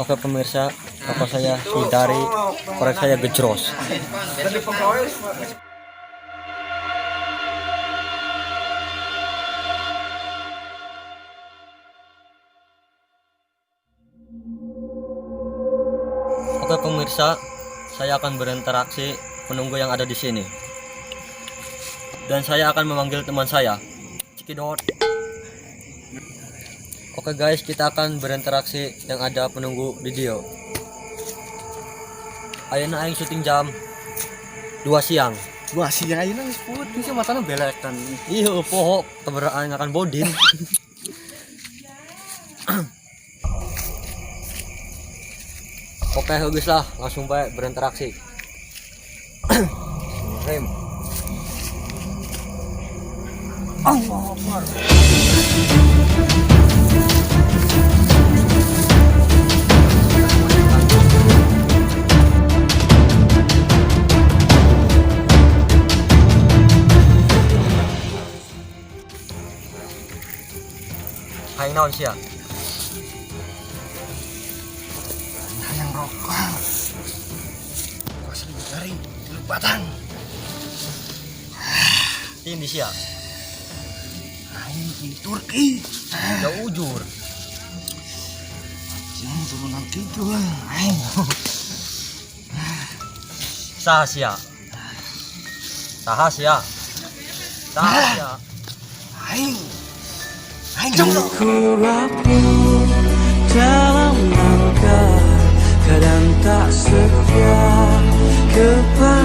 Oke pemirsa, apa saya hindari korek saya gejros. Oke pemirsa, saya akan berinteraksi menunggu yang ada di sini. Dan saya akan memanggil teman saya, Cikidot. Oke guys, kita akan berinteraksi yang ada penunggu di Dio. Ayeuna aing syuting jam 2 siang. 2 siang ayeuna geus putih sih matana belekan. Iya, poho keberaan akan bodin. Oke, geus lah, langsung bae berinteraksi. Rem. Allah Akbar. Hai naon sia? Hayang rokok. Kok sering dari batang. Tin di sia. Aing di Turki. Jauh ujur. Jangan turunan kidul. Aing. Saha sia? Saha sia? Saha sia? Aing. Aing Ku rapuh dalam langkah, kadang tak setia kepada